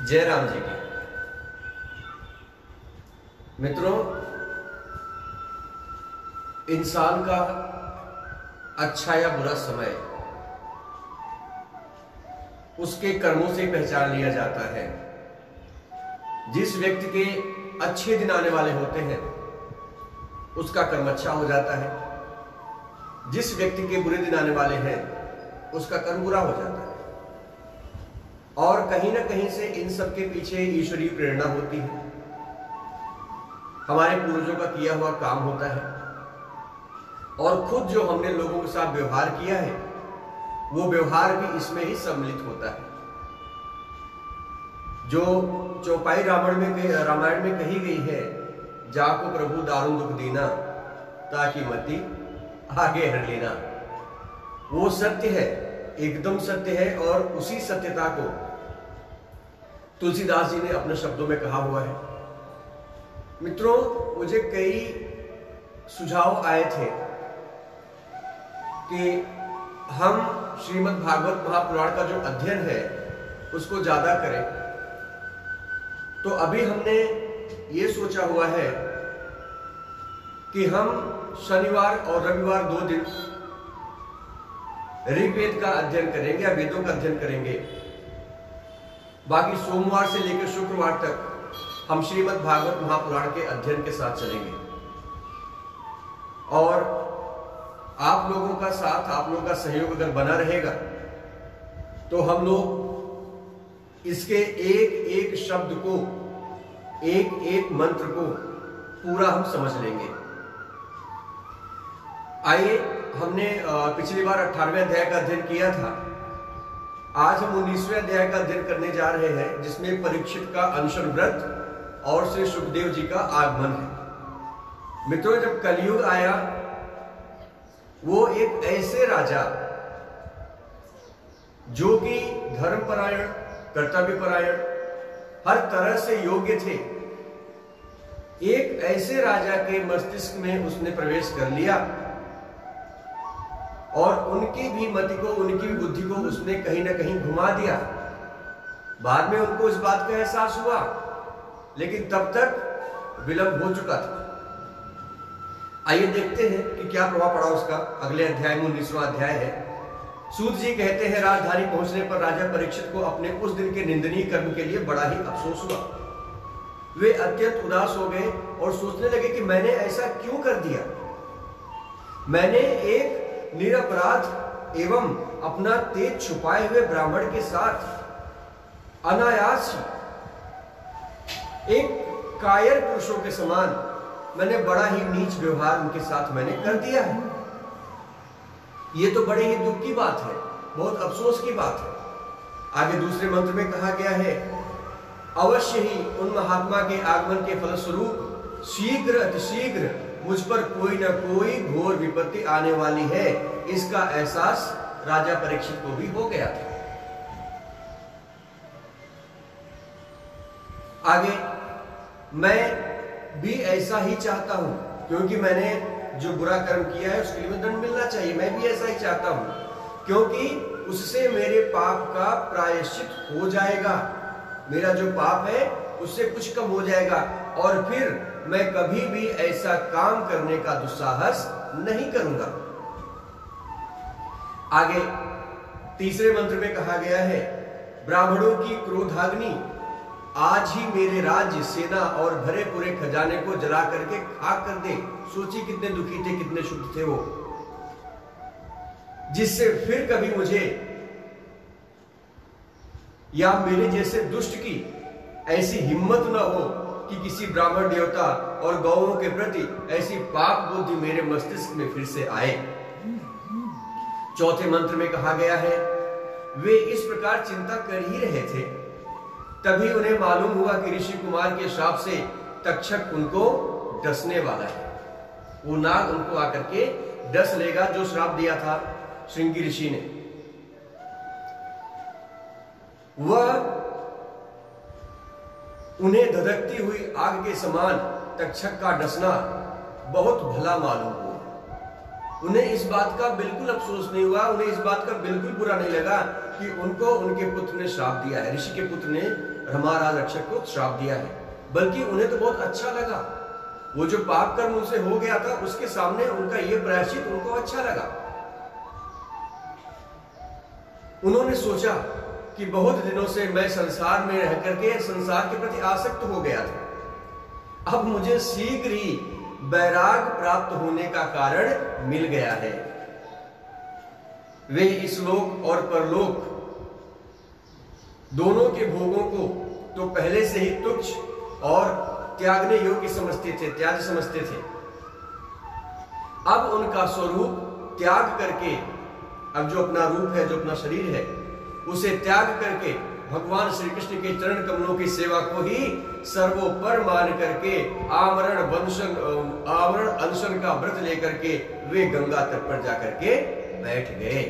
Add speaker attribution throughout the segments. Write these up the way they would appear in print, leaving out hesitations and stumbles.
Speaker 1: जय राम जी की। मित्रों, इंसान का अच्छा या बुरा समय उसके कर्मों से पहचान लिया जाता है। जिस व्यक्ति के अच्छे दिन आने वाले होते हैं उसका कर्म अच्छा हो जाता है, जिस व्यक्ति के बुरे दिन आने वाले हैं उसका कर्म बुरा हो जाता है। और कहीं ना कहीं से इन सब के पीछे ईश्वरीय प्रेरणा होती है, हमारे पूर्वजों का किया हुआ काम होता है, और खुद जो हमने लोगों के साथ व्यवहार किया है वो व्यवहार भी इसमें ही सम्मिलित होता है। जो चौपाई रामायण में कही गई है, जाको प्रभु दारुण दुख दीना ताकि मति आगे हर लेना, वो सत्य है, एकदम सत्य है। और उसी सत्यता को तुलसीदास जी ने अपने शब्दों में कहा हुआ है। मित्रों, मुझे कई सुझाव आए थे कि हम श्रीमद् भागवत महापुराण का जो अध्ययन है उसको ज्यादा करें। तो अभी हमने ये सोचा हुआ है कि हम शनिवार और रविवार 2 दिन ऋग्वेद का अध्ययन करेंगे या वेदों का अध्ययन करेंगे। बाकी सोमवार से लेकर शुक्रवार तक हम श्रीमद् भागवत महापुराण के अध्ययन के साथ चलेंगे। और आप लोगों का साथ, आप लोगों का सहयोग अगर बना रहेगा तो हम लोग इसके एक एक शब्द को, एक एक मंत्र को पूरा हम समझ लेंगे। आइए, हमने पिछली बार 18वें अध्याय का अध्ययन किया था। आज हम 19वें अध्याय का अध्ययन करने जा रहे हैं, जिसमें परीक्षित का अनशन व्रत और श्री सुखदेव जी का आगमन है। मित्रों, जब कलयुग आया, वो एक ऐसे राजा जो कि धर्मपरायण, कर्तव्यपरायण, हर तरह से योग्य थे, एक ऐसे राजा के मस्तिष्क में उसने प्रवेश कर लिया और उनकी भी मति को, उनकी भी बुद्धि को उसने कहीं ना कहीं घुमा दिया। बाद में उनको इस बात का एहसास हुआ, लेकिन तब तक विलंब हो चुका था। आइए देखते हैं कि क्या प्रभाव पड़ा उसका। अगले अध्याय में 19वां अध्याय है। सूत जी कहते हैं, राजधानी पहुंचने पर राजा परीक्षित को अपने उस दिन के निंदनीय कर्म के लिए बड़ा ही अफसोस हुआ। वे अत्यंत उदास हो गए और सोचने लगे कि मैंने ऐसा क्यों कर दिया। मैंने एक निरपराध एवं अपना तेज छुपाए हुए ब्राह्मण के साथ अनायास ही, एक कायर पुरुषों के समान, मैंने बड़ा ही नीच व्यवहार उनके साथ मैंने कर दिया है। ये तो बड़े ही दुख की बात है, बहुत अफसोस की बात है। आगे दूसरे मंत्र में कहा गया है, अवश्य ही उन महात्मा के आगमन के फलस्वरूप शीघ्र अतिशीघ्र मुझ पर कोई न कोई घोर विपत्ति आने वाली है। इसका एहसास राजा परीक्षित को भी हो गया था। आगे, मैं भी ऐसा ही चाहता हूं, क्योंकि मैंने जो बुरा कर्म किया है उसके लिए दंड मिलना चाहिए। मैं भी ऐसा ही चाहता हूं, क्योंकि उससे मेरे पाप का प्रायश्चित हो जाएगा। मेरा जो पाप है उससे कुछ कम हो जाएगा और फिर मैं कभी भी ऐसा काम करने का दुस्साहस नहीं करूंगा। आगे तीसरे मंत्र में कहा गया है, ब्राह्मणों की क्रोधाग्नि आज ही मेरे राज्य, सेना और भरे पूरे खजाने को जला करके खाक कर दे। सोचिए कितने दुखी थे, कितने शुद्ध थे वो, जिससे फिर कभी मुझे या मेरे जैसे दुष्ट की ऐसी हिम्मत न हो कि किसी ब्राह्मण देवता और गौओं के प्रति ऐसी पाप बुद्धि मेरे मस्तिष्क में फिर से आए। चौथे मंत्र में कहा गया है, वे इस प्रकार चिंता कर ही रहे थे, तभी उन्हें मालूम हुआ कि ऋषि कुमार के श्राप से तक्षक उनको डसने वाला है। वो नाग उनको आकर के डस लेगा, जो श्राप दिया था श्रृंगी ऋषि ने। वह उन्हें धधकती हुई आग के समान तक्षक का डसना बहुत भला मालूम हुआ। उन्हें इस बात का बिल्कुल अफसोस नहीं हुआ, उन्हें इस बात का बिल्कुल बुरा नहीं लगा कि उनको उनके पुत्र ने श्राप दिया है, ऋषि के पुत्र ने महाराज रक्षक को श्राप दिया है। बल्कि उन्हें तो बहुत अच्छा लगा, वो जो पाप कर्म उनसे हो गया था उसके सामने उनका ये प्रायश्चित उनको अच्छा लगा। उन्होंने सोचा कि बहुत दिनों से मैं संसार में रह करके संसार के प्रति आसक्त हो गया था, अब मुझे शीघ्र ही वैराग प्राप्त होने का कारण मिल गया है। वे इस लोक और परलोक दोनों के भोगों को तो पहले से ही तुच्छ और त्यागने योग्य समझते थे, त्याग समझते थे। अब उनका स्वरूप त्याग करके, अब जो अपना रूप है, जो अपना शरीर है, उसे त्याग करके भगवान श्री कृष्ण के चरण कमलों की सेवा को ही सर्वोपर मान करके आवरण अनशन का व्रत लेकर के वे गंगा तट पर जाकर के बैठ गए।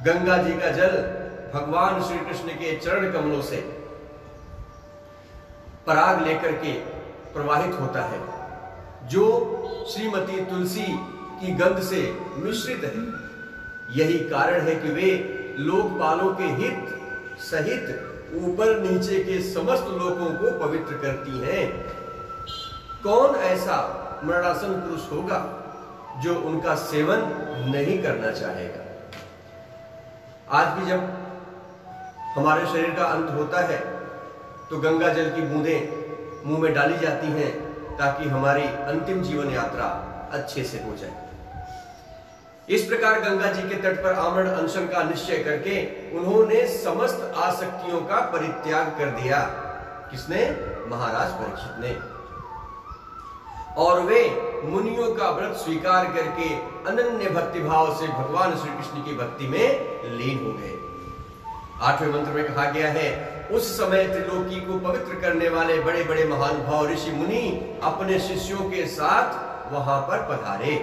Speaker 1: गंगा जी का जल भगवान श्री कृष्ण के चरण कमलों से पराग लेकर के प्रवाहित होता है, जो श्रीमती तुलसी की गंध से मिश्रित है। यही कारण है कि वे लोकपालों के हित सहित ऊपर नीचे के समस्त लोगों को पवित्र करती हैं। कौन ऐसा मरणासन पुरुष होगा जो उनका सेवन नहीं करना चाहेगा। आज भी जब हमारे शरीर का अंत होता है तो गंगा जल की बूंदें मुंह में डाली जाती हैं ताकि हमारी अंतिम जीवन यात्रा अच्छे से हो जाए। इस प्रकार गंगा जी के तट पर आमरण अनशन का निश्चय करके उन्होंने समस्त आसक्तियों का परित्याग कर दिया। किसने? महाराज परीक्षित ने। और वे मुनियों का व्रत स्वीकार करके अनन्य भक्ति भाव से भगवान श्री कृष्ण की भक्ति में लीन हो गए। 8वें मंत्र में कहा गया है, उस समय त्रिलोकी को पवित्र करने वाले बड़े बड़े महानुभाव ऋषि मुनि अपने शिष्यों के साथ वहां पर पधारे।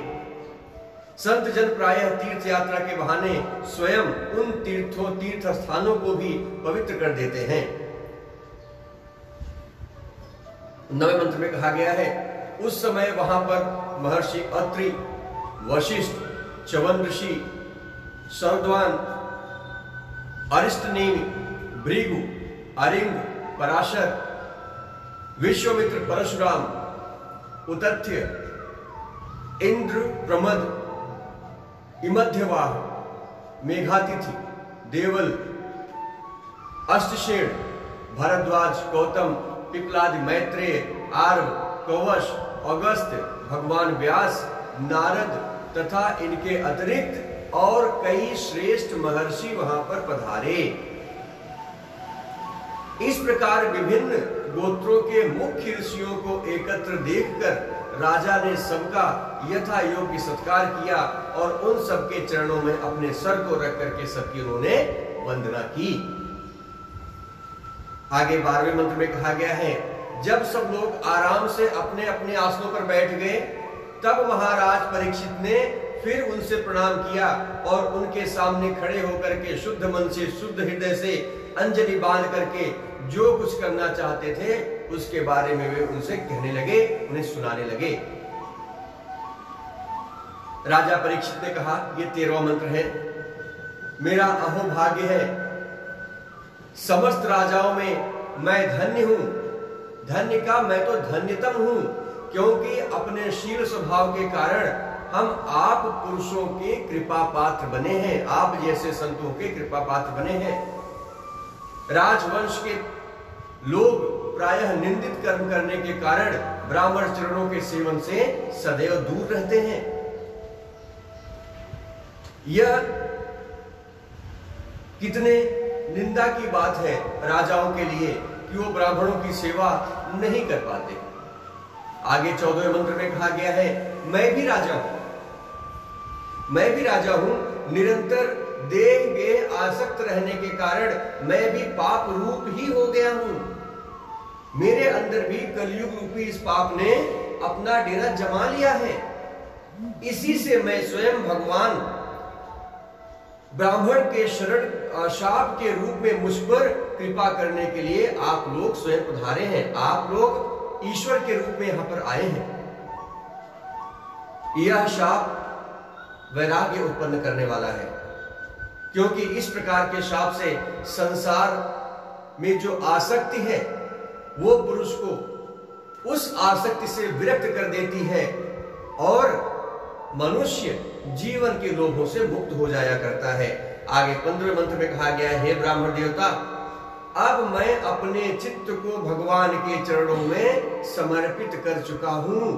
Speaker 1: संत जन प्रायः तीर्थ यात्रा के बहाने स्वयं उन तीर्थ स्थानों को भी पवित्र कर देते हैं। 9वें मंत्र में कहा गया है, उस समय वहां पर महर्षि अत्रि, वशिष्ठ, च्यवन ऋषि, शरद्वान, अरिष्टनेमि, भृगु, अरिंग, पराशर, विश्वामित्र, परशुराम, उतथ्य, इंद्र, प्रमद, इमध्यवाह, मेघातिथि, देवल, अष्टशेण, भारद्वाज, गौतम, पिप्लादि, मैत्रेय, आर्व, कवश, अगस्त्य, भगवान व्यास, नारद तथा इनके अतिरिक्त और कई श्रेष्ठ महर्षि वहां पर पधारे। इस प्रकार विभिन्न गोत्रों के मुख्य ऋषियों को एकत्र देखकर राजा ने सबका यथा योग्य सत्कार किया और उन सबके चरणों में अपने सर को रख करके सबकी उन्होंने वंदना की। आगे 12वें मंत्र में कहा गया है, जब सब लोग आराम से अपने अपने आसनों पर बैठ गए तब महाराज परीक्षित ने फिर उनसे प्रणाम किया और उनके सामने खड़े होकर के शुद्ध मन से, शुद्ध हृदय से अंजलि बांध करके जो कुछ करना चाहते थे उसके बारे में वे उनसे कहने लगे, उन्हें सुनाने लगे। राजा परीक्षित ने कहा, ये 13वां मंत्र है, मेरा अहोभाग्य है, समस्त राजाओं में मैं धन्य हूं। धन्य का मैं तो धन्यतम हूं, क्योंकि अपने शील स्वभाव के कारण हम आप पुरुषों के कृपा पात्र बने हैं, आप जैसे संतों के कृपा पात्र बने हैं। राजवंश के लोग प्रायः निंदित कर्म करने के कारण ब्राह्मण चरणों के सेवन से सदैव दूर रहते हैं। यह कितने निंदा की बात है राजाओं के लिए कि वो ब्राह्मणों की सेवा नहीं कर पाते। आगे 14वें मंत्र में कहा गया है, मैं भी राजा हूं, मैं भी राजा हूं, निरंतर देह के आसक्त रहने के कारण मैं भी पाप रूप ही हो गया हूं। मेरे अंदर भी कलयुग रूपी इस पाप ने अपना डेरा जमा लिया है। इसी से मैं स्वयं भगवान ब्राह्मण के शरण शाप के रूप में मुझ पर कृपा करने के लिए आप लोग स्वयं पधारे हैं। आप लोग ईश्वर के रूप में यहां पर आए हैं। यह शाप वैराग्य उत्पन्न करने वाला है, क्योंकि इस प्रकार के शाप से संसार में जो आसक्ति है वो पुरुष को उस आसक्ति से विरक्त कर देती है और मनुष्य जीवन के लोभों से मुक्त हो जाया करता है। आगे 15वें मंत्र में कहा गया है, हे ब्राह्मण देवता, अब मैं अपने चित्त को भगवान के चरणों में समर्पित कर चुका हूं।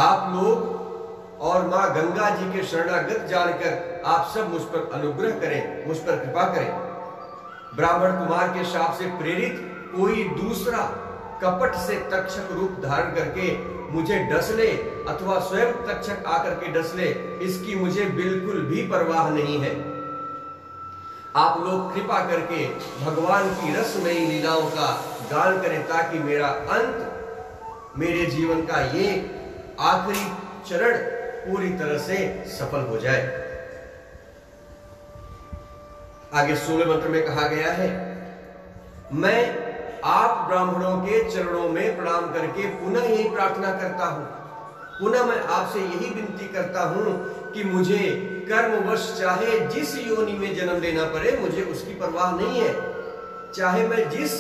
Speaker 1: आप लोग और मां गंगा जी के शरणागत जानकर आप सब मुझ पर अनुग्रह करें, मुझ पर कृपा करें। ब्राह्मण कुमार के शाप से प्रेरित कोई दूसरा कपट से तक्षक रूप धारण करके मुझे डस ले अथवा स्वयं तक्षक आकर के डस ले, इसकी मुझे बिल्कुल भी परवाह नहीं है। आप लोग कृपा करके भगवान की रसमयी लीलाओं का गान करें ताकि मेरा अंत, मेरे जीवन का ये आखिरी चरण पूरी तरह से सफल हो जाए। आगे 16वें मंत्र में कहा गया है, मैं आप ब्राह्मणों के चरणों में प्रणाम करके पुनः यही प्रार्थना करता हूं, पुनः मैं आपसे यही विनती करता हूं कि मुझे कर्मवश चाहे जिस योनि में जन्म लेना पड़े, मुझे उसकी परवाह नहीं है। चाहे मैं जिस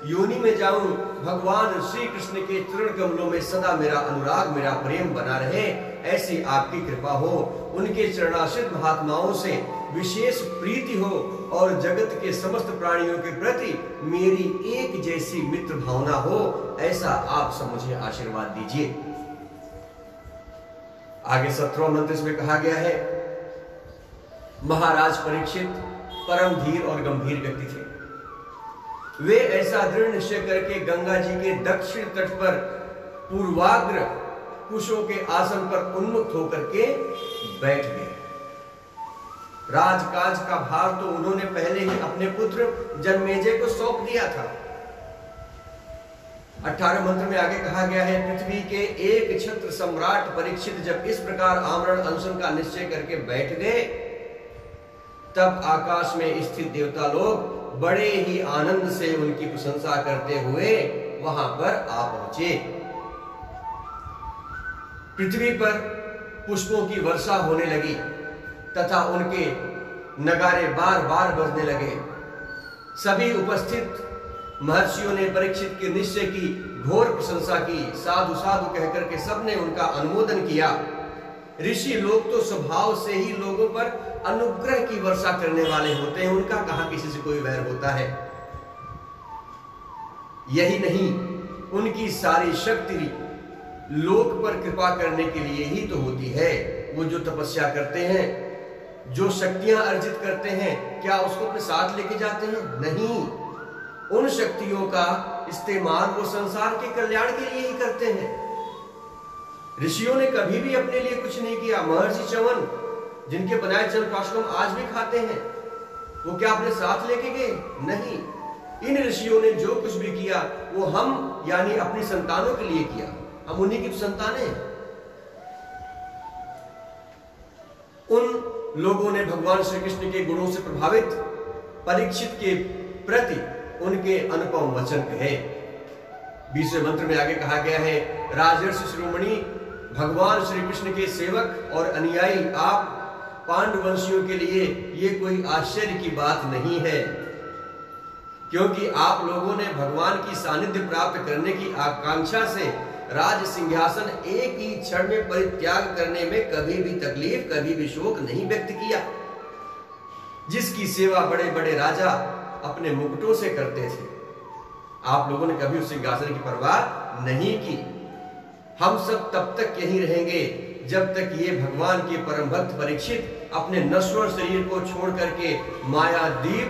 Speaker 1: योनि में जाऊं, भगवान श्री कृष्ण के चरण कमलों में सदा मेरा अनुराग, मेरा प्रेम बना रहे, ऐसी आपकी कृपा हो। उनके चरणाश्रित महात्माओं से विशेष प्रीति हो और जगत के समस्त प्राणियों के प्रति मेरी एक जैसी मित्र भावना हो, ऐसा आप सब मुझे आशीर्वाद दीजिए। आगे 17वां मंत्र में कहा गया है, महाराज परीक्षित परम धीर और गंभीर व्यक्ति थे। वे ऐसा दृढ़ निश्चय करके गंगा जी के दक्षिण तट पर पूर्वाग्र कुशों के आसन पर उन्मुक्त होकर के बैठ गए। राजकाज का भार तो उन्होंने पहले ही अपने पुत्र जन्मेजय को सौंप दिया था। 18वें मंत्र में आगे कहा गया है, पृथ्वी के एक छत्र सम्राट परीक्षित जब इस प्रकार आमरण अनशन का निश्चय करके बैठ गए, तब आकाश में स्थित देवता लोग बड़े ही आनंद से उनकी प्रशंसा करते हुए वहां पर आ पहुंचे। पृथ्वी पर पुष्पों की वर्षा होने लगी तथा उनके नगारे बार बार बजने लगे। सभी उपस्थित महर्षियों ने परीक्षित के निश्चय की घोर प्रशंसा की। साधु साधु कहकर के सबने उनका अनुमोदन किया। ऋषि लोग तो स्वभाव से ही लोगों पर अनुग्रह की वर्षा करने वाले होते हैं, उनका कहां किसी से कोई वैर होता है। यही नहीं, उनकी सारी शक्ति लोक पर कृपा करने के लिए ही तो होती है। वो जो तपस्या करते हैं, जो शक्तियां अर्जित करते हैं, क्या उसको अपने साथ लेके जाते हैं? नहीं, उन शक्तियों का इस्तेमाल वो संसार के कल्याण के लिए ही करते हैं। ऋषियों ने कभी भी अपने लिए कुछ नहीं किया। महर्षि च्यवन जिनके बनाए चंद्रपाशुकम आज भी खाते हैं, वो क्या अपने साथ लेके गए? नहीं, इन ऋषियों ने जो कुछ भी किया वो हम यानी अपनी संतानों के लिए किया। हम उन्हीं की संतानें हैं। उन लोगों ने भगवान श्री कृष्ण के गुणों से प्रभावित परीक्षित के प्रति उनके अनुपम वचन कहे। 20वें मंत्र में आगे कहा गया है, राजर्षि शिरोमणि भगवान श्री कृष्ण के सेवक और अनुयायी आप पांडवंशियों के लिए ये कोई आश्चर्य की बात नहीं है, क्योंकि आप लोगों ने भगवान की सानिध्य प्राप्त करने की आकांक्षा से राज सिंहासन एक ही क्षण में परित्याग करने में कभी भी तकलीफ, कभी भी शोक नहीं व्यक्त किया। जिसकी सेवा बड़े बड़े राजा अपने मुकुटों से करते थे, आप लोगों ने कभी उस सिंहासन की परवाह नहीं की। हम सब तब तक यहीं रहेंगे जब तक ये भगवान के परम भक्त परीक्षित अपने नश्वर शरीर को छोड़ करके मायादीप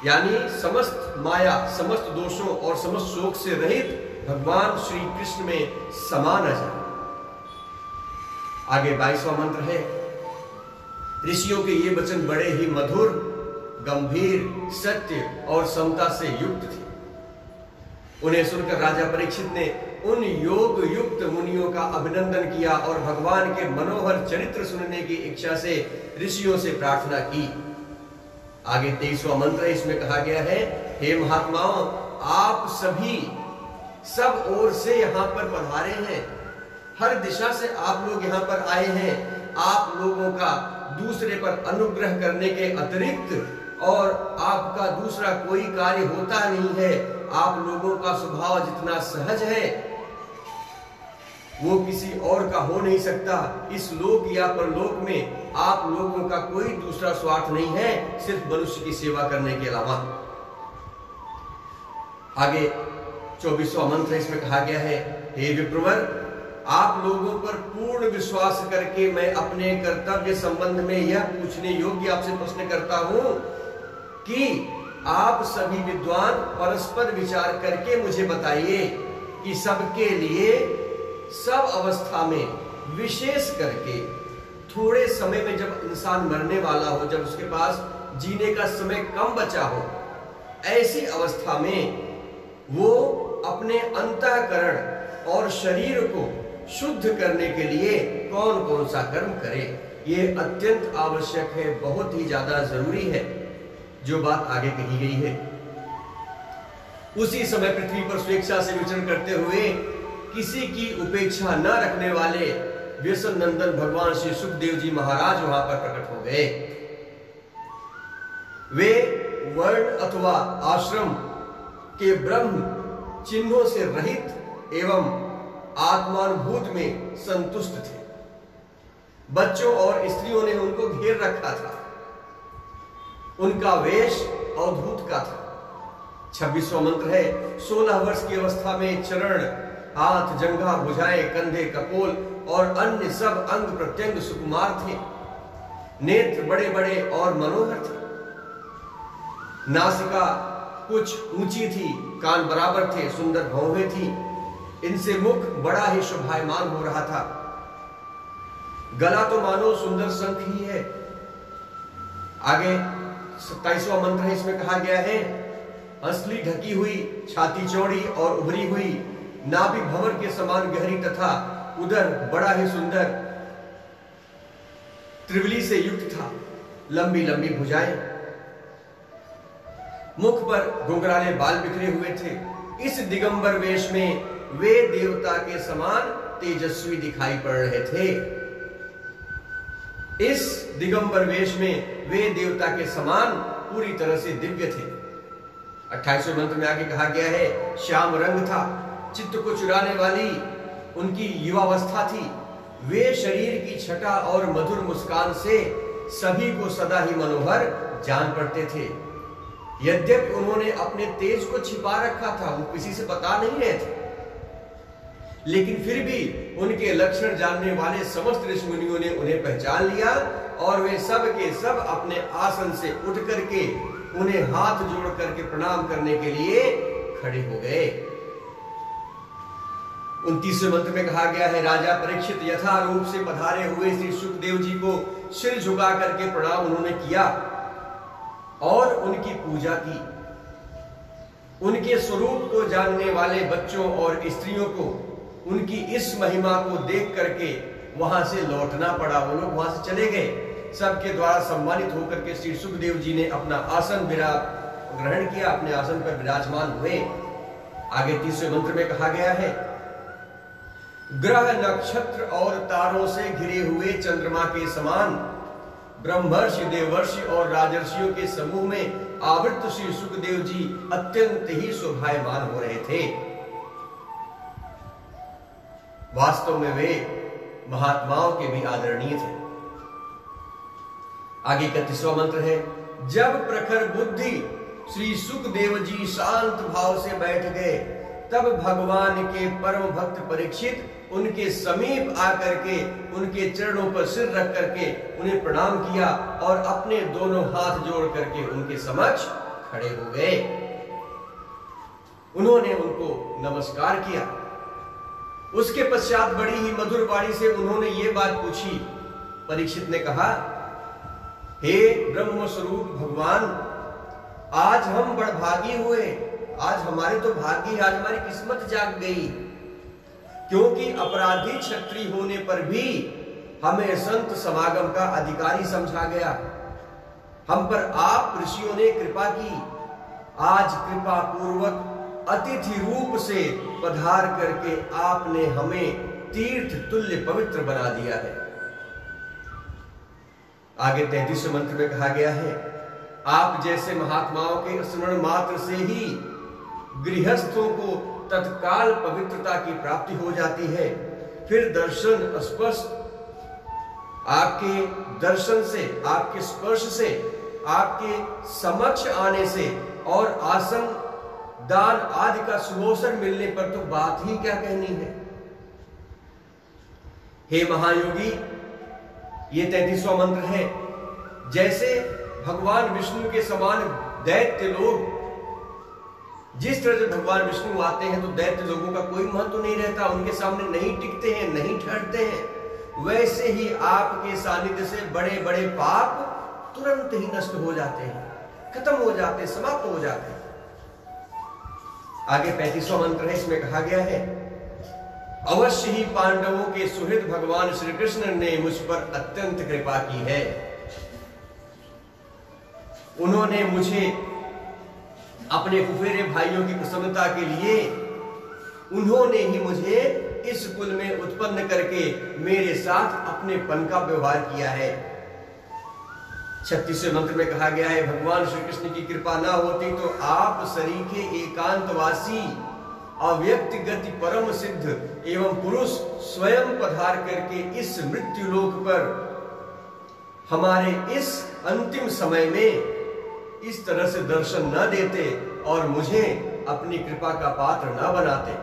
Speaker 1: यानी समस्त माया, समस्त दोषों और समस्त शोक से रहित भगवान श्री कृष्ण में समा न जाए। आगे 22वां मंत्र है, ऋषियों के ये वचन बड़े ही मधुर, गंभीर, सत्य और समता से युक्त थे। उन्हें सुनकर राजा परीक्षित ने उन योग युक्त मुनियों का अभिनंदन किया और भगवान के मनोहर चरित्र सुनने की इच्छा से ऋषियों से प्रार्थना की। आगे 23वां मंत्र इसमें कहा गया है, हे महात्माओं, आप सभी सब ओर से यहाँ पर पधारे हैं, हर दिशा से आप लोग यहाँ पर आए हैं। आप लोगों का दूसरे पर अनुग्रह करने के अतिरिक्त और आपका दूसरा कोई कार्य होता नहीं है। आप लोगों का स्वभाव जितना सहज है वो किसी और का हो नहीं सकता। इस लोक या परलोक में आप लोगों का कोई दूसरा स्वार्थ नहीं है, सिर्फ मनुष्य की सेवा करने के अलावा। आगे 24वां मंत्र इसमें कहा गया है, हे विप्रवर, आप लोगों पर पूर्ण विश्वास करके मैं अपने कर्तव्य संबंध में यह पूछने योग्य आपसे प्रश्न करता हूं कि आप सभी विद्वान परस्पर विचार करके मुझे बताइए कि सबके लिए सब अवस्था में, विशेष करके थोड़े समय में जब इंसान मरने वाला हो, जब उसके पास जीने का समय कम बचा हो, ऐसी अवस्था में वो अपने अंतःकरण और शरीर को शुद्ध करने के लिए कौन कौन सा कर्म करे। ये अत्यंत आवश्यक है, बहुत ही ज्यादा जरूरी है जो बात आगे कही गई है। उसी समय पृथ्वी पर स्वेच्छा से विचरण करते हुए किसी की उपेक्षा न रखने वाले व्यसन नंदन भगवान श्री सुखदेव जी महाराज वहां पर प्रकट हो गए। वे वर्ण अथवा आश्रम के ब्रह्म चिन्हों से रहित एवं आत्मानुभूत में संतुष्ट थे। बच्चों और स्त्रियों ने उनको घेर रखा था। उनका वेश अवधूत का था। 26वां मंत्र है, 16 वर्ष की अवस्था में चरण, हाथ, जंघा, भुजाएं, कंधे, कपोल और अन्य सब अंग प्रत्यंग सुकुमार थे। नेत्र बड़े बड़े और मनोहर थे। नासिका कुछ ऊंची थी, कान बराबर थे, सुंदर भौहें थी। इनसे मुख बड़ा ही शोभायमान हो रहा था। गला तो मानो सुंदर शंख ही है। आगे 27वां मंत्र है, इसमें कहा गया है, हंसली ढकी हुई, छाती चौड़ी और उभरी हुई, नाभि भंवर के समान गहरी तथा उदर बड़ा ही सुंदर त्रिवली से युक्त था। लंबी लंबी भुजाएं, मुख पर घुंघराले बाल बिखरे हुए थे। इस दिगंबर वेश में वे देवता के समान तेजस्वी दिखाई पड़ रहे थे। इस दिगंबर वेश में वे देवता के समान पूरी तरह से दिव्य थे। 28वें मंत्र में आगे कहा गया है, श्याम रंग था, चित्त को चुराने वाली उनकी युवावस्था थी। वे शरीर की छटा और मधुर मुस्कान से सभी को सदा ही मनोहर जान पड़ते थे। यद्यपि उन्होंने अपने तेज को छिपा रखा था, वो किसी से बता नहीं रहे थे, लेकिन फिर भी उनके लक्षण जानने वाले समस्त ऋषि मुनियों ने उन्हें पहचान लिया और वे सब के सब अपने आसन से उठ करके उन्हें हाथ जोड़ करके प्रणाम करने के लिए खड़े हो गए। 29वें मंत्र में कहा गया है, राजा परीक्षित यथारूप से पधारे हुए श्री सुखदेव जी को सिर झुका करके प्रणाम उन्होंने किया और उनकी पूजा की। उनके स्वरूप को जानने वाले बच्चों और स्त्रियों को उनकी इस महिमा को देख करके वहां से लौटना पड़ा। वो लोग वहां से चले गए। सबके द्वारा सम्मानित होकर के श्री सुखदेव जी ने अपना आसन ग्रहण किया, अपने आसन पर विराजमान हुए। आगे 30वें मंत्र में कहा गया है, ग्रह नक्षत्र और तारों से घिरे हुए चंद्रमा के समान ब्रह्मर्षि, देवर्षि और राजर्षियों के समूह में आवृत श्री सुखदेव जी अत्यंत ही शोभायमान हो रहे थे। वास्तव में वे महात्माओं के भी आदरणीय थे। आगे 31वां मंत्र है, जब प्रखर बुद्धि श्री सुखदेव जी शांत भाव से बैठ गए, तब भगवान के परम भक्त परीक्षित उनके समीप आकर के उनके चरणों पर सिर रख करके उन्हें प्रणाम किया और अपने दोनों हाथ जोड़ करके उनके समक्ष खड़े हो गए। उन्होंने उनको नमस्कार किया। उसके पश्चात बड़ी ही मधुर वाणी से उन्होंने ये बात पूछी। परीक्षित ने कहा, हे ब्रह्म स्वरूप भगवान, आज हम बड़भागी हुए। आज हमारे तो भाग्य, आज हमारी किस्मत जाग गई, क्योंकि अपराधी क्षत्रिय होने पर भी हमें संत समागम का अधिकारी समझा गया। हम पर आप ऋषियों ने कृपा की। आज कृपा पूर्वक अतिथि रूप से पधार करके आपने हमें तीर्थ तुल्य पवित्र बना दिया है। आगे 33वें मंत्र में कहा गया है, आप जैसे महात्माओं के स्मरण मात्र से ही गृहस्थों को तत्काल पवित्रता की प्राप्ति हो जाती है। फिर दर्शन स्पष्ट, आपके दर्शन से, आपके स्पर्श से, आपके समक्ष आने से और आसन दान आदि का सुअवसर मिलने पर तो बात ही क्या कहनी है। हे महायोगी, ये 33वां मंत्र है। जैसे भगवान विष्णु के समान दैत्य लोग, जिस तरह से भगवान विष्णु आते हैं तो दैत्य लोगों का कोई महत्व नहीं रहता, उनके सामने नहीं टिकते हैं, नहीं ठहरते हैं, वैसे ही आपके सानिध्य से बड़े बड़े पाप तुरंत ही नष्ट हो जाते हैं, खत्म हो जाते हैं, समाप्त हो जाते हैं। आगे 35वां मंत्र है, इसमें कहा गया है, अवश्य ही पांडवों के सुहृद भगवान श्री कृष्ण ने मुझ पर अत्यंत कृपा की है। उन्होंने मुझे अपने फुफेरे भाइयों की प्रसन्नता के लिए, उन्होंने ही मुझे इस कुल में उत्पन्न करके मेरे साथ अपने पन का व्यवहार किया है। 36वें मंत्र में कहा गया है, भगवान श्री कृष्ण की कृपा ना होती तो आप सरीखे एकांतवासी अव्यक्त गति परम सिद्ध एवं पुरुष स्वयं पधार करके इस मृत्यु लोक पर हमारे इस अंतिम समय में इस तरह से दर्शन न देते और मुझे अपनी कृपा का पात्र न बनाते।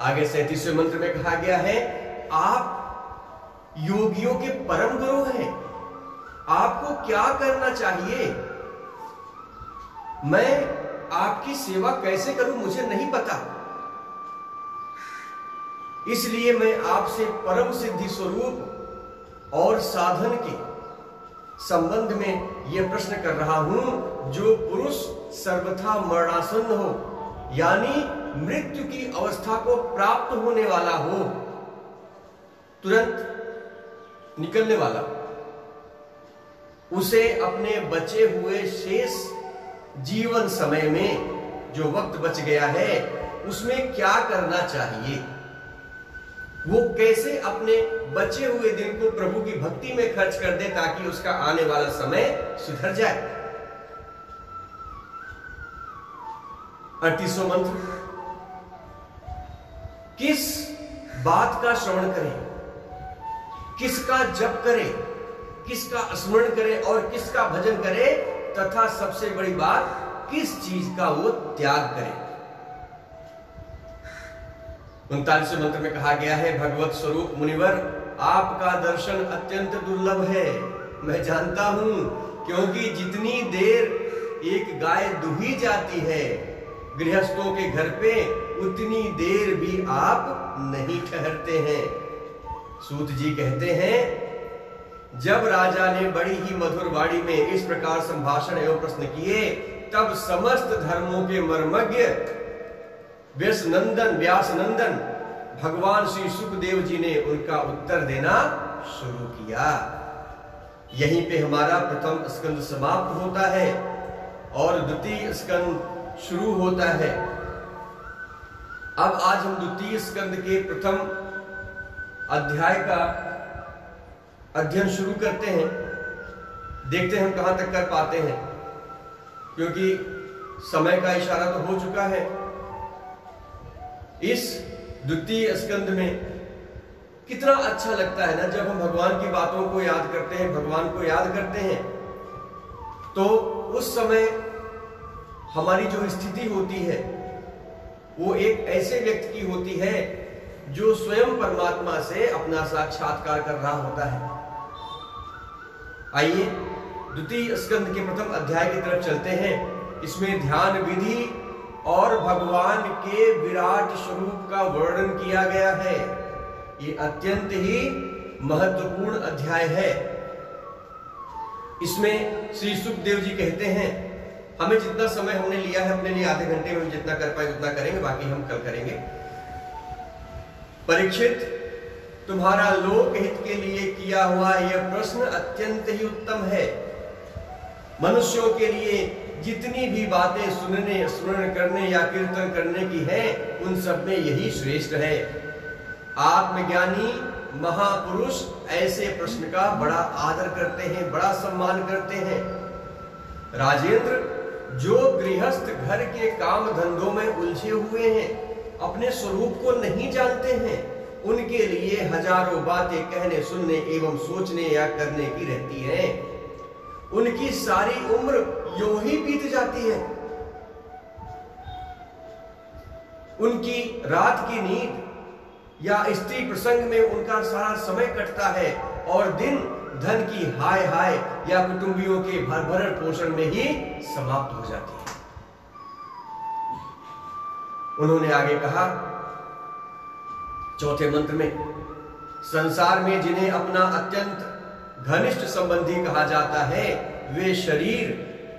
Speaker 1: आगे 37वें मंत्र में कहा गया है, आप योगियों के परम गुरु हैं, आपको क्या करना चाहिए, मैं आपकी सेवा कैसे करूं मुझे नहीं पता, इसलिए मैं आपसे परम सिद्धि स्वरूप और साधन के संबंध में यह प्रश्न कर रहा हूं। जो पुरुष सर्वथा मरणासन्न हो, यानी मृत्यु की अवस्था को प्राप्त होने वाला हो, तुरंत निकलने वाला, उसे अपने बचे हुए शेष जीवन समय में जो वक्त बच गया है उसमें क्या करना चाहिए, वो कैसे अपने बचे हुए दिन को प्रभु की भक्ति में खर्च कर दे ताकि उसका आने वाला समय सुधर जाए। 38वां मंत्र, किस बात का श्रवण करें, किसका जप करें, किसका स्मरण करें और किसका भजन करें, तथा सबसे बड़ी बात किस चीज का वो त्याग करें। 39वें मंत्र में कहा गया है, भगवत स्वरूप मुनिवर, आपका दर्शन अत्यंत दुर्लभ है, मैं जानता हूं, क्योंकि जितनी देर एक गाय दुही जाती है गृहस्थों के घर पे, उतनी देर भी आप नहीं ठहरते हैं। सूत जी कहते हैं, जब राजा ने बड़ी ही मधुर वाणी में इस प्रकार संभाषण एवं प्रश्न किए, तब समस्त धर्मों के मर्मज्ञ व्यास नंदन भगवान श्री सुखदेव जी ने उनका उत्तर देना शुरू किया। यहीं पे हमारा प्रथम स्कंद समाप्त होता है और द्वितीय स्कंद शुरू होता है। अब आज हम द्वितीय स्कंद के प्रथम अध्याय का अध्ययन शुरू करते हैं। देखते हैं हम कहां तक कर पाते हैं, क्योंकि समय का इशारा तो हो चुका है। इस द्वितीय स्कंद में कितना अच्छा लगता है ना, जब हम भगवान की बातों को याद करते हैं, भगवान को याद करते हैं, तो उस समय हमारी जो स्थिति होती है वो एक ऐसे व्यक्ति की होती है जो स्वयं परमात्मा से अपना साक्षात्कार कर रहा होता है। आइए द्वितीय स्कंद के प्रथम अध्याय की तरफ चलते हैं। इसमें ध्यान विधि और भगवान के विराट स्वरूप का वर्णन किया गया है। ये अत्यंत ही महत्वपूर्ण अध्याय है। इसमें श्री सुखदेव जी कहते हैं, हमें जितना समय हमने लिया है अपने लिए, आधे घंटे में जितना कर पाए उतना करेंगे, बाकी हम कल करेंगे। परीक्षित, तुम्हारा लोकहित के लिए किया हुआ यह प्रश्न अत्यंत ही उत्तम है। मनुष्यों के लिए जितनी भी बातें सुनने, स्मरण करने या कीर्तन करने की हैं, उन सब में यही श्रेष्ठ है। आत्मज्ञानी महापुरुष ऐसे प्रश्न का बड़ा आदर करते हैं, बड़ा सम्मान करते हैं। राजेंद्र, जो गृहस्थ घर के काम धंधों में उलझे हुए हैं, अपने स्वरूप को नहीं जानते हैं, उनके लिए हजारों बातें कहने, सुनने एवं सोचने या करने की रहती हैं। उनकी सारी उम्र यूं ही बीत जाती है। उनकी रात की नींद या स्त्री प्रसंग में उनका सारा समय कटता है और दिन धन की हाय हाय या कुटुंबियों के भरण पोषण में ही समाप्त हो जाती है। उन्होंने आगे कहा चौथे मंत्र में, संसार में जिन्हें अपना अत्यंत घनिष्ठ संबंधी कहा जाता है, वे शरीर,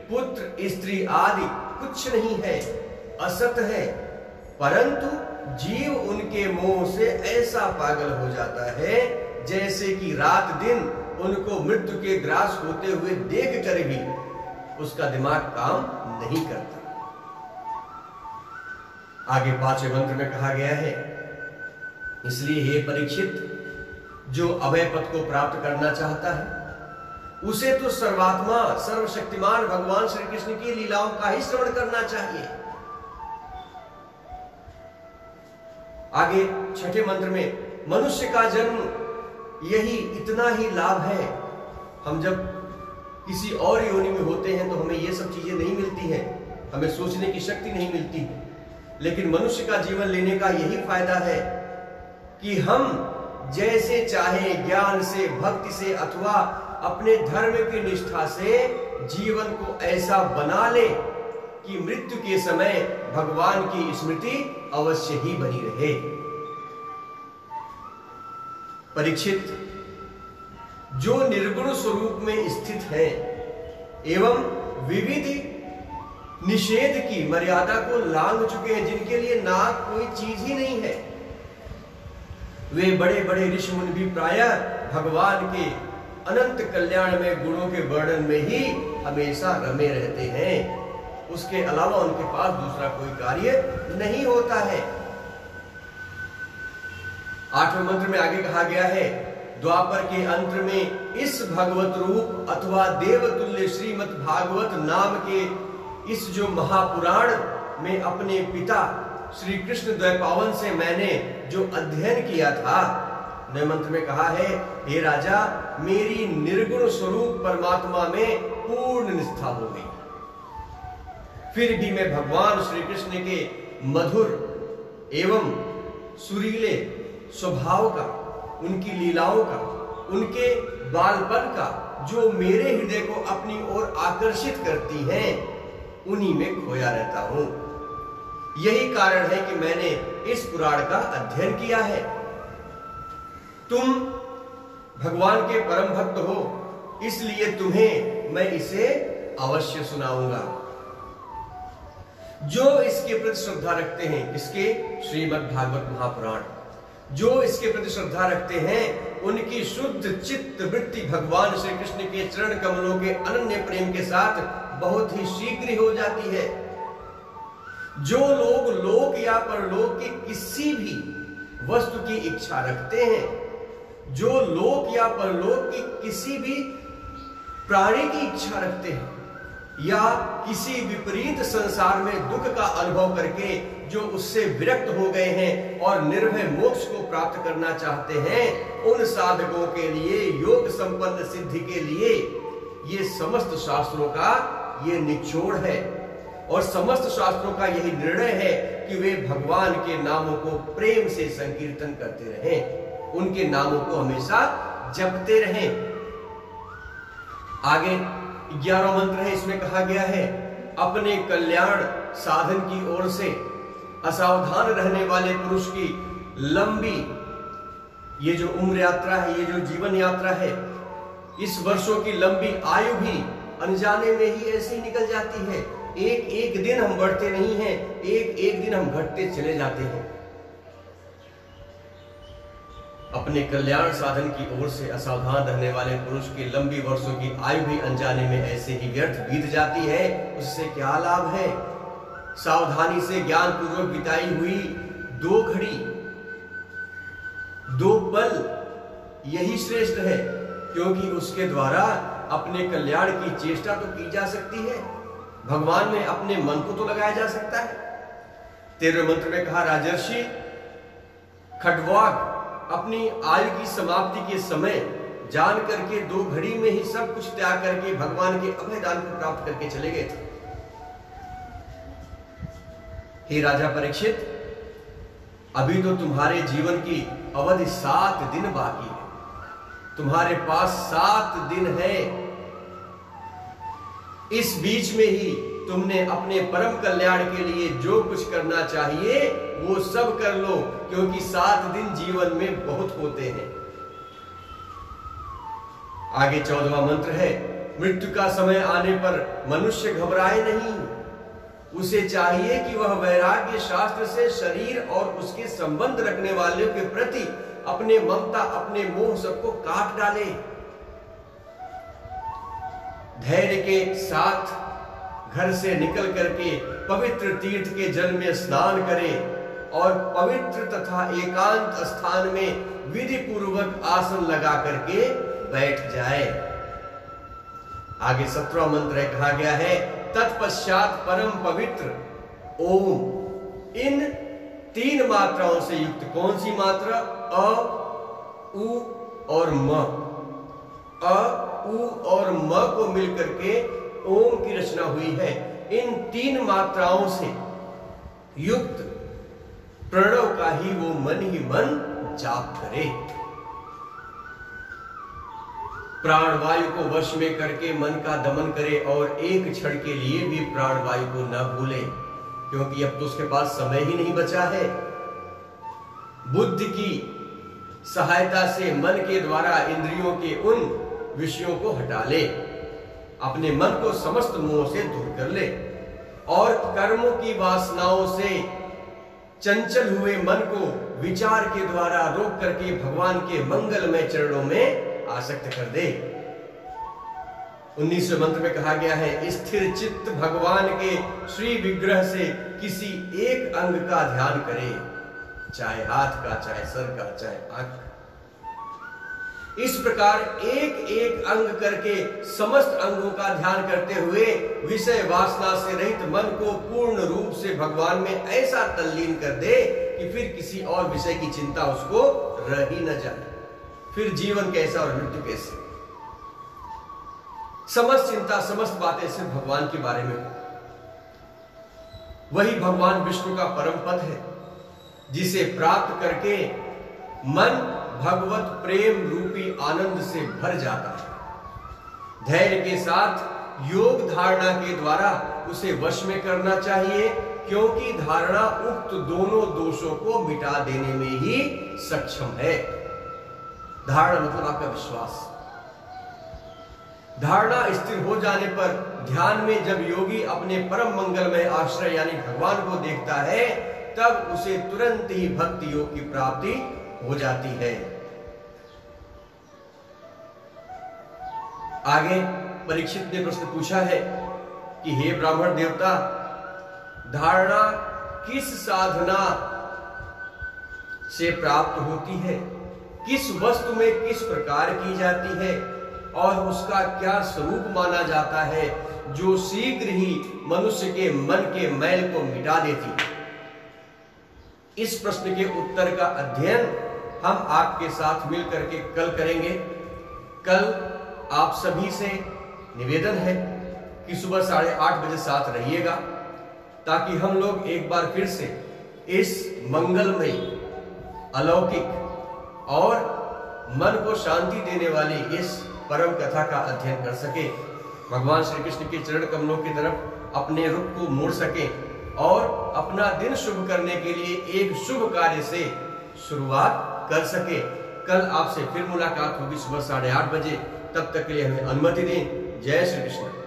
Speaker 1: पुत्र, स्त्री आदि कुछ नहीं है, असत है, परंतु जीव उनके मोह से ऐसा पागल हो जाता है जैसे कि रात दिन उनको मृत्यु के ग्रास होते हुए देख कर भी उसका दिमाग काम नहीं करता। आगे 5वें मंत्र में कहा गया है, इसलिए हे परीक्षित, जो अभय पद को प्राप्त करना चाहता है उसे तो सर्वात्मा सर्वशक्तिमान भगवान श्री कृष्ण की लीलाओं का ही श्रवण करना चाहिए। आगे 6ठे मंत्र में, मनुष्य का जन्म यही इतना ही लाभ है। हम जब किसी और योनि में होते हैं तो हमें ये सब चीजें नहीं मिलती हैं, हमें सोचने की शक्ति नहीं मिलती है, लेकिन मनुष्य का जीवन लेने का यही फायदा है कि हम जैसे चाहे ज्ञान से, भक्ति से अथवा अपने धर्म की निष्ठा से जीवन को ऐसा बना ले कि मृत्यु के समय भगवान की स्मृति अवश्य ही बनी रहे। परीक्षित, जो निर्गुण स्वरूप में स्थित है एवं विविध निषेध की मर्यादा को लांघ चुके हैं, जिनके लिए नाक कोई चीज ही नहीं है, वे बड़े बड़े ऋषि मुनि भी प्रायः भगवान के अनंत कल्याण में गुणों के वर्णन में ही हमेशा रमे रहते हैं। उसके अलावा उनके पास दूसरा कोई कार्य नहीं होता है। 8वें मंत्र में आगे कहा गया है, द्वापर के अंत में इस भगवत रूप अथवा देवतुल्य श्रीमद् भागवत नाम के इस जो महापुराण में अपने पिता श्री कृष्ण द्वैपावन से मैंने जो अध्ययन किया था, 9वें मंत्र में कहा है, हे राजा, मेरी निर्गुण स्वरूप परमात्मा में पूर्ण निष्ठा हो गई, फिर भी मैं भगवान श्री कृष्ण के मधुर एवं सुरीले स्वभाव का, उनकी लीलाओं का, उनके बालपन का जो मेरे हृदय को अपनी ओर आकर्षित करती हैं, उन्हीं में खोया रहता हूं। यही कारण है कि मैंने इस पुराण का अध्ययन किया है। तुम भगवान के परम भक्त हो, इसलिए तुम्हें मैं इसे अवश्य सुनाऊंगा। जो इसके प्रति श्रद्धा रखते हैं, इसके श्रीमद् भागवत महापुराण, जो इसके प्रति श्रद्धा रखते हैं, उनकी शुद्ध चित्त वृत्ति भगवान श्री कृष्ण के चरण कमलों के अनन्य प्रेम के साथ बहुत ही शीघ्र हो जाती है। जो लोग लोक या परलोक की किसी भी वस्तु की इच्छा रखते हैं, जो लोक या परलोक की किसी भी प्राणी की इच्छा रखते हैं, या किसी विपरीत संसार में दुख का अनुभव करके जो उससे विरक्त हो गए हैं और निर्भय मोक्ष को प्राप्त करना चाहते हैं, उन साधकों के लिए, योग संपन्न सिद्धि के लिए ये समस्त शास्त्रों का ये निचोड़ है और समस्त शास्त्रों का यही निर्णय है कि वे भगवान के नामों को प्रेम से संकीर्तन करते रहें, उनके नामों को हमेशा जपते रहें। आगे 11वां मंत्र है, इसमें कहा गया है, अपने कल्याण साधन की ओर से असावधान रहने वाले पुरुष की लंबी ये जो उम्र यात्रा है, ये जो जीवन यात्रा है, इस वर्षों की लंबी आयु भी अनजाने में ही ऐसे ही निकल जाती है। एक एक दिन हम बढ़ते नहीं हैं, एक एक दिन हम घटते चले जाते हैं। अपने कल्याण साधन की ओर से असावधान रहने वाले पुरुष की लंबी वर्षों की आयु भी अनजाने में ऐसे ही व्यर्थ बीत जाती है। उससे क्या लाभ है? सावधानी से ज्ञान पूर्वक बिताई हुई 2 घड़ी 2 पल यही श्रेष्ठ है, क्योंकि उसके द्वारा अपने कल्याण की चेष्टा तो की जा सकती है, भगवान में अपने मन को तो लगाया जा सकता है। 13वें मंत्र में कहा, राजर्षि खड्गवाग अपनी आयु की समाप्ति के समय जान करके 2 घड़ी में ही सब कुछ त्याग करके भगवान के अभय दान को प्राप्त करके चले गए थे। हे राजा परीक्षित, अभी तो तुम्हारे जीवन की अवधि 7 दिन बाकी है, तुम्हारे पास 7 दिन है। इस बीच में ही तुमने अपने परम कल्याण के लिए जो कुछ करना चाहिए वो सब कर लो, क्योंकि 7 दिन जीवन में बहुत होते हैं। आगे 14वां मंत्र है, मृत्यु का समय आने पर मनुष्य घबराए नहीं, उसे चाहिए कि वह वैराग्य शास्त्र से शरीर और उसके संबंध रखने वालों के प्रति अपने ममता, अपने मोह सबको काट डाले। धैर्य के साथ घर से निकल करके पवित्र तीर्थ के जल में स्नान करे और पवित्र तथा एकांत स्थान में विधि पूर्वक आसन लगा करके बैठ जाए। आगे 17वां मंत्र कहा गया है, तत्पश्चात परम पवित्र ओम, इन 3 मात्राओं से युक्त, कौन सी मात्रा? अ, उ और म। अ, उ और म को मिलकर के ओम की रचना हुई है। इन 3 मात्राओं से युक्त प्रणव का ही वो मन ही मन जाप करे। प्राणवायु को वश में करके मन का दमन करे और एक क्षण के लिए भी प्राणवायु को न भूले, क्योंकि अब तो उसके पास समय ही नहीं बचा है। बुद्धि की सहायता से मन के द्वारा इंद्रियों के उन विषयों को हटा ले, अपने मन को समस्त मोह से दूर कर ले और कर्मों की वासनाओं से चंचल हुए मन को विचार के द्वारा रोक करके भगवान के मंगलमय चरणों में आसक्त कर दे। 19वें मंत्र में कहा गया है, स्थिर चित्त भगवान के श्री विग्रह से किसी एक अंग का ध्यान करे, चाहे हाथ का, चाहे सर का, चाहे आंख। इस प्रकार एक एक अंग करके समस्त अंगों का ध्यान करते हुए विषय वासना से रहित मन को पूर्ण रूप से भगवान में ऐसा तल्लीन कर दे कि फिर किसी और विषय की चिंता उसको रह ही न जाए। फिर जीवन कैसा और मृत्यु कैसे, समस्त चिंता, समस्त बातें सिर्फ भगवान के बारे में हो। वही भगवान विष्णु का परम पद है, जिसे प्राप्त करके मन भगवत प्रेम रूपी आनंद से भर जाता है। धैर्य के साथ योग धारणा के द्वारा उसे वश में करना चाहिए, क्योंकि धारणा उक्त दोनों दोषों को मिटा देने में ही सक्षम है। धारणा मतलब आपका विश्वास। धारणा स्थिर हो जाने पर ध्यान में जब योगी अपने परम मंगलमय आश्रय यानी भगवान को देखता है, तब उसे तुरंत ही भक्ति योग की प्राप्ति हो जाती है। आगे परीक्षित ने प्रश्न पूछा है कि हे ब्राह्मण देवता, धारणा किस साधना से प्राप्त होती है, किस वस्तु में किस प्रकार की जाती है और उसका क्या स्वरूप माना जाता है, जो शीघ्र ही मनुष्य के मन के मैल को मिटा देती है। इस प्रश्न के उत्तर का अध्ययन हम आपके साथ मिलकर के कल करेंगे। कल आप सभी से निवेदन है कि सुबह 8:30 बजे साथ रहिएगा, ताकि हम लोग एक बार फिर से इस मंगलमयी, अलौकिक और मन को शांति देने वाली इस परम कथा का अध्ययन कर सके, भगवान श्री कृष्ण के चरण कमलों की तरफ अपने रुख को मोड़ सके और अपना दिन शुभ करने के लिए एक शुभ कार्य से शुरुआत कर सके। कल आपसे फिर मुलाकात होगी सुबह 8:30 बजे। तब तक के लिए हमें अनुमति दें। जय श्री कृष्ण।